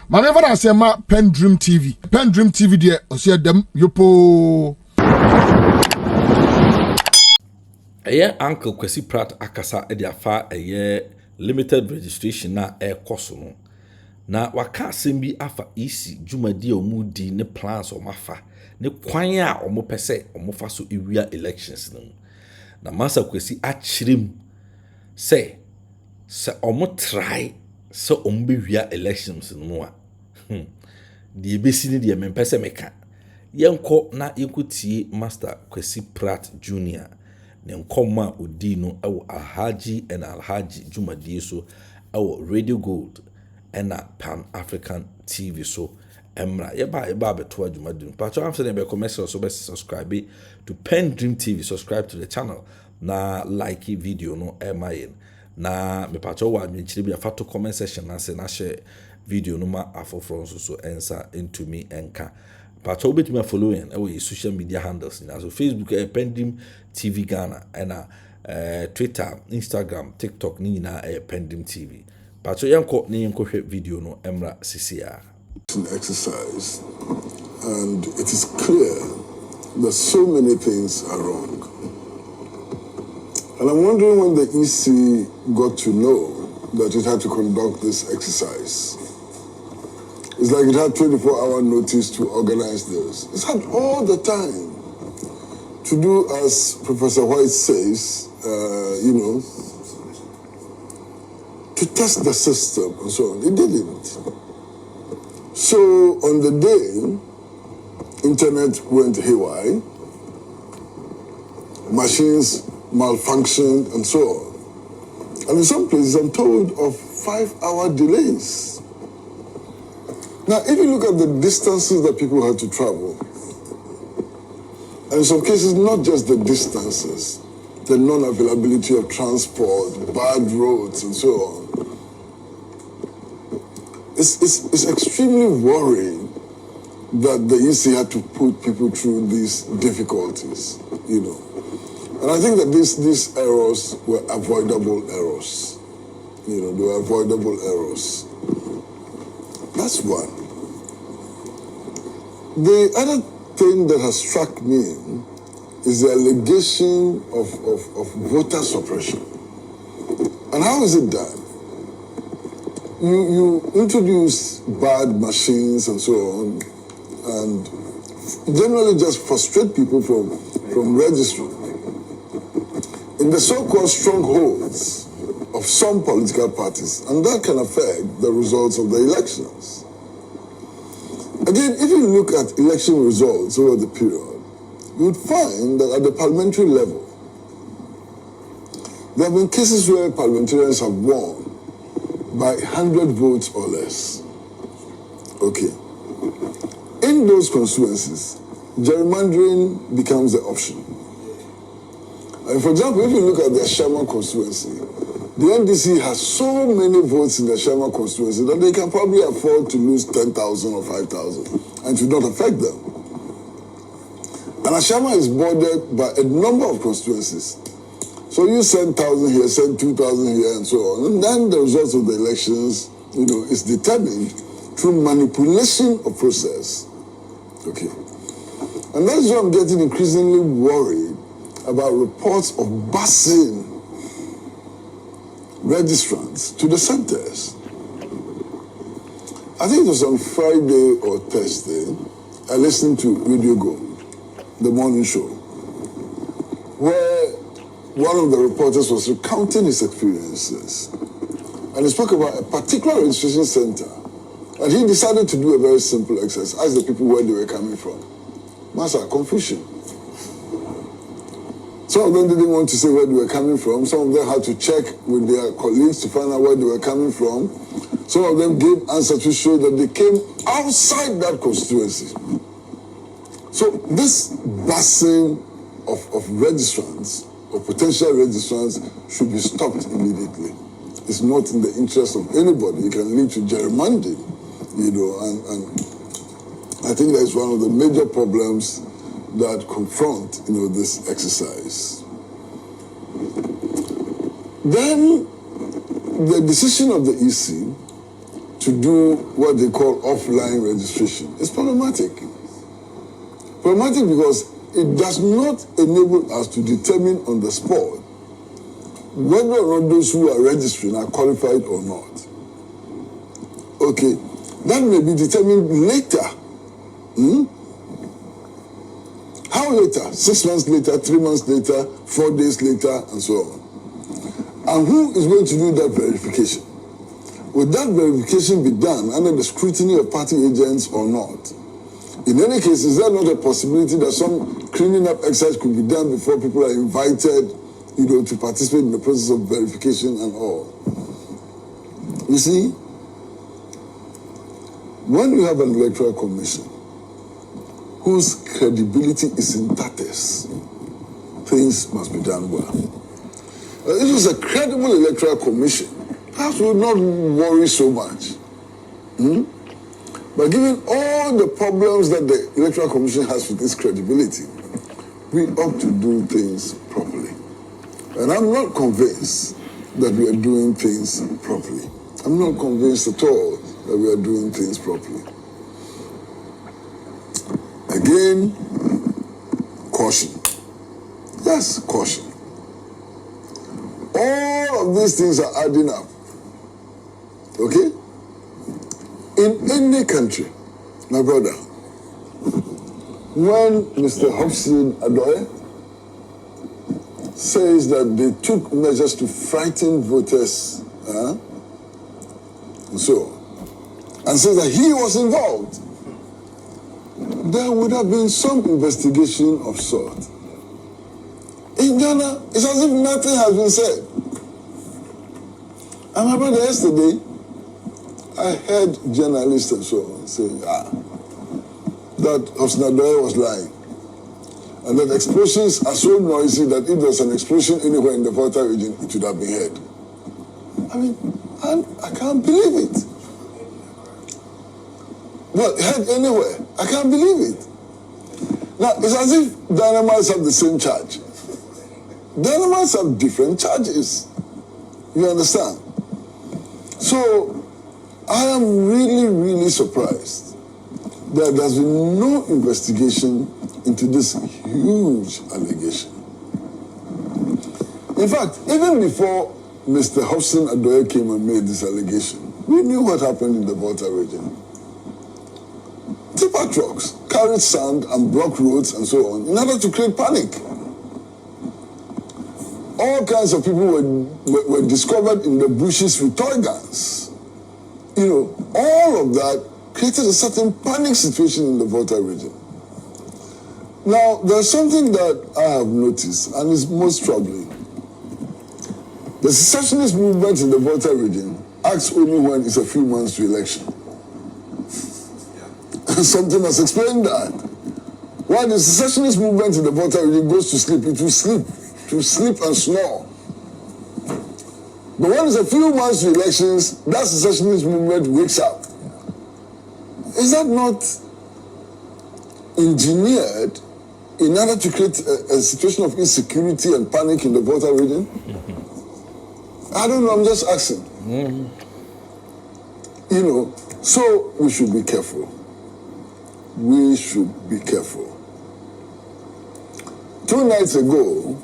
My never I say ma PENDREAM TV. PENDREAM TV there. I see them yopo. Uncle Kwasi Pratt akasa ediafa limited registration na koso no. Na waka sembi afa isi jumadi omudi ne plans o mafa ne kwan a omo pese omo fa so ewia elections no. Na Mensah Kwasi achirim se omo try se omo be wia elections no a. Die ebesi ne die mempese meka. Yenko na yenkotie Master Kwasi Pratt Jr. ne nkoma odi no ewo Alhaji and Alhaji Jumadi so ewo Radio Gold and Pan African TV so emra yeba beto Jumadi no but I'm saying be commercial so be subscribe to PENDREAM TV, subscribe to the channel na like video no emayin na me pacho wa adwenchire bi afato comment section na se na share video no ma afofro so ensa into me enka pacho bit me following ewo social media handles na so Facebook PENDREAM TV Ghana and Twitter, Instagram, TikTok ni na PENDREAM TV. Pacho yanko ni yanko video no emra CCR. An exercise, and it is clear that so many things are wrong. And I'm wondering when the EC got to know that it had to conduct this exercise. It's like it had 24-hour notice to organize this. It's had all the time to do as Professor White says, to test the system and so on. It didn't. So on the day, internet went haywire, machines malfunctioned and so on. And in some places, I'm told of 5-hour delays. Now, if you look at the distances that people had to travel, and in some cases, not just the distances, the non-availability of transport, bad roads, and so on. It's extremely worrying that the EC had to put people through these difficulties, And I think that these errors were avoidable errors. They were avoidable errors. That's one. The other thing that has struck me is the allegation of voter suppression. And how is it done? You introduce bad machines and so on, and generally just frustrate people from registering. In the so-called strongholds of some political parties, and that can affect the results of the elections. Again, if you look at election results over the period, you would find that at the parliamentary level, there have been cases where parliamentarians have won by 100 votes or less. Okay. In those constituencies, gerrymandering becomes the option. And for example, if you look at the Sherman constituency, the NDC has so many votes in the Sherman constituency that they can probably afford to lose 10,000 or 5,000, and it will not affect them. And Ashama is bordered by a number of constituencies. So you send 1,000 here, send 2,000 here, and so on. And then the results of the elections, is determined through manipulation of process. Okay. And that's why I'm getting increasingly worried about reports of busing registrants to the centers. I think it was on Friday or Thursday, I listened to Radio Gold, the morning show, where one of the reporters was recounting his experiences. And he spoke about a particular registration center. And he decided to do a very simple exercise, ask the people where they were coming from. Mensah, confusion. Some of them didn't want to say where they were coming from. Some of them had to check with their colleagues to find out where they were coming from. Some of them gave answers to show that they came outside that constituency. So this busing of registrants, or potential registrants, should be stopped immediately. It's not in the interest of anybody. It can lead to gerrymandering, and I think that is one of the major problems that confront, this exercise. Then the decision of the EC to do what they call offline registration. It's problematic. Problematic because it does not enable us to determine on the spot whether or not those who are registering are qualified or not. Okay, that may be determined later. How later? 6 months later, 3 months later, 4 days later, and so on. And who is going to do that verification? Will that verification be done under the scrutiny of party agents or not? In any case, is there not a possibility that some cleaning up exercise could be done before people are invited, to participate in the process of verification and all? You see, when you have an electoral commission whose credibility is in tatters, things must be done well. If it was a credible electoral commission, perhaps we would not worry so much. But given all the problems that the Electoral Commission has with its credibility, we ought to do things properly. And I'm not convinced that we are doing things properly. I'm not convinced at all that we are doing things properly. Again, caution. Yes, caution. All of these things are adding up. Okay? In any country, my brother, when Mr. Hobson Adoye says that they took measures to frighten voters, and so on, and says that he was involved, there would have been some investigation of sort. In Ghana, it's as if nothing has been said. And my brother, yesterday, I heard journalists and so on saying that Hobson Adoye was lying. And that explosions are so noisy that if there's an explosion anywhere in the Volta region, it would have been heard. I mean, I can't believe it. Well, heard anywhere. I can't believe it. Now, it's as if dynamites have the same charge. Dynamites have different charges. You understand? So, I am really, really surprised that there's been no investigation into this huge allegation. In fact, even before Mr. Hobson Adoye came and made this allegation, we knew what happened in the Volta region. Tipper trucks carried sand and blocked roads and so on in order to create panic. All kinds of people were discovered in the bushes with toy guns. All of that created a certain panic situation in the Volta region. Now, there's something that I have noticed, and is most troubling. The secessionist movement in the Volta region acts only when it's a few months to election. Something must explain that. While the secessionist movement in the Volta region goes to sleep, it will sleep. It will sleep and snore. But when it's a few months to elections, that secessionist movement wakes up. Is that not engineered in order to create a situation of insecurity and panic in the Volta region? I don't know, I'm just asking. So we should be careful. We should be careful. 2 nights ago,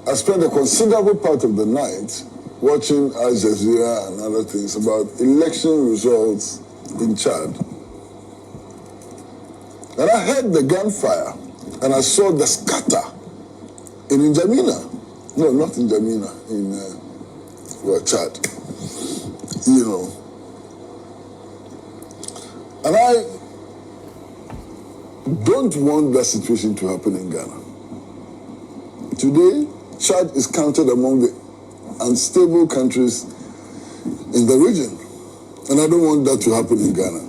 I spent a considerable part of the night watching Al Jazeera and other things about election results in Chad. And I heard the gunfire, and I saw the scatter in N'Djamena. No, not in N'Djamena, in Chad. And I don't want that situation to happen in Ghana. Today, Chad is counted among the unstable countries in the region. And I don't want that to happen in Ghana.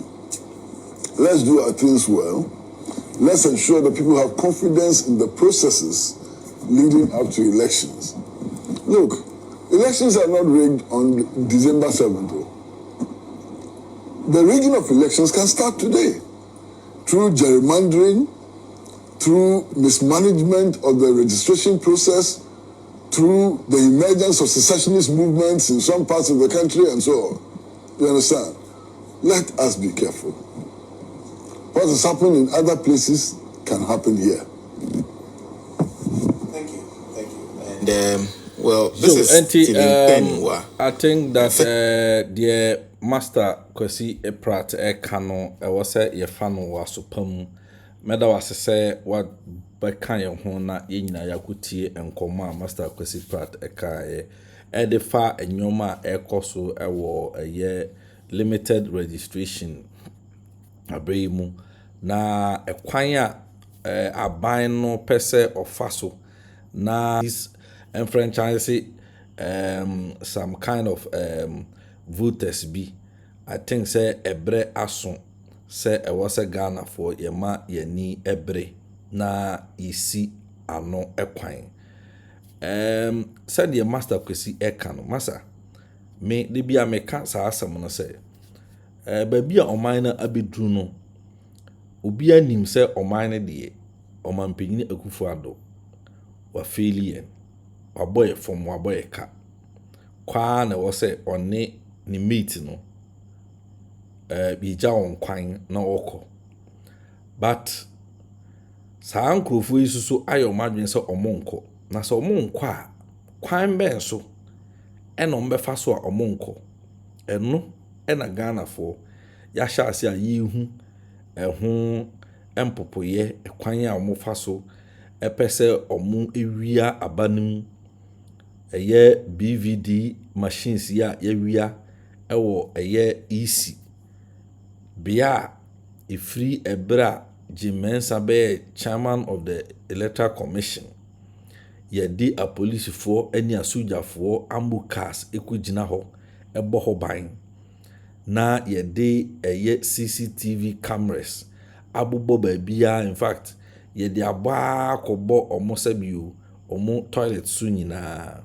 Let's do our things well. Let's ensure that people have confidence in the processes leading up to elections. Look, elections are not rigged on December 7th. The rigging of elections can start today through gerrymandering, through mismanagement of the registration process, through the emergence of secessionist movements in some parts of the country, and so on. You understand? Let us be careful. What is happening in other places can happen here. Thank you. And well, this is I think that the master Kwasi Pratt Kano was a yefano was supam. Meda was say what by kind ho na yina yakutie enkoma master Kwasi Pratt eka the fa enyoma ekoso ewo ye limited registration abreimu na ekwan a aban no pese ofaso na this enfranchise some kind of voters be. I think say ebre aso say e was a Ghana for yema yani ebre na isi ano ekwan. Said the master Kwasi Ekano masa me de bia me ka sa asem no say baby a oman na abedru no obi anim say oman ne de omanpanyin Akufo-Addo wa failure waboy from waboy ka kwa na wo say one ni mate no bi ja on kwan na okọ but saa nkrofo yi so ayo madwen say omonko na so omonko a kwan ben so eno mbefa so a omonko eno ena Ghana for ya sha ase a yihu eho empopoye ekwan a omofa so epese omu ewia abanim eye BVD machines ya yewia ewo eye EC bia free ebra Mensah be chairman of the Electoral Commission ye di a police for any a soldier for ambu cars ekugina ho ebo ho ban na ye di eye CCTV cameras abubo babia. In fact ye di aba kobo omo sabio omo toilet su nyina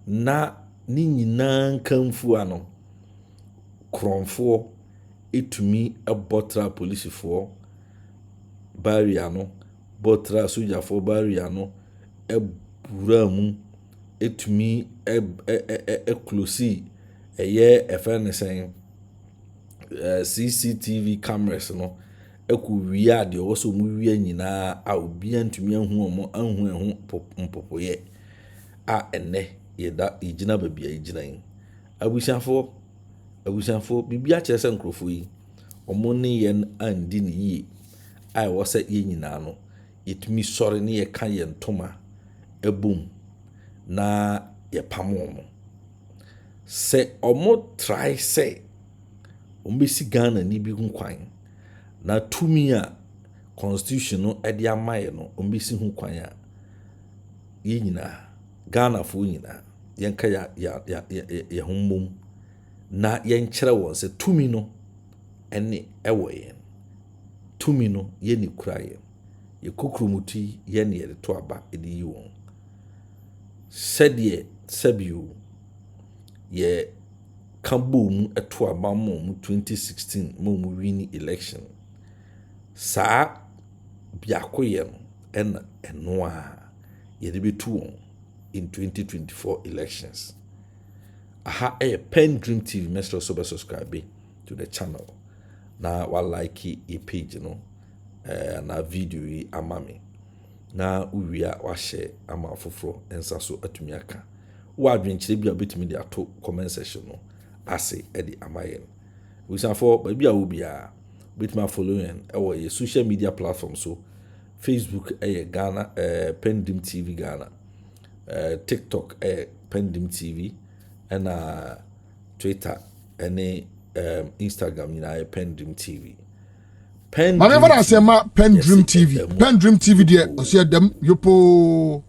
na ni nyina nkamfu ano kronfo etumi ebotra police for barrier no botra soldier for barrier no eburamu etumi close eye efenesen CCTV cameras no ekuwia de wo so mu wia nyina a obi antumi ahu omo ahu ehu mpopoye a ene yeda igina babia igina yin abusiafo bibia kyerese nkrofo yi omo ne yen andi ne yi ai wo se ye nyina no yetumi sore ne ye ka ye ntoma ebum na ye pamo mo se omo try say ombesi Ghana ni bi hu kwan na tumi a constitution no edi amaye no ombesi hu kwan a ye nyina Ghana fo nyina yenka ya humbum na yenkyere won se tumi no ene ewo yen tumi no ye ni kura yen ye kokrumuti ye ne ye to aba edi yi won sedie sabio ye kambom eto aba mo 2016 mo win election sa biakoye no eno a ye de betu won in 2024 elections. Aha PENDREAM TV, make sure to subscribe to the channel. Na wa like a page no na video yi amami. Na uwia wa share ama foforo ensa so atumi aka. Wa adwenkyere bia betumi de ato comment section no ase e de amaye. We say for bia wo bia betumi follow en e ye social media platform so Facebook Ghana PENDREAM TV Ghana. TikTok PENDREAM TV and Twitter and Instagram PENDREAM TV. Whenever I say PENDREAM TV, PENDREAM TV there, I see them yopo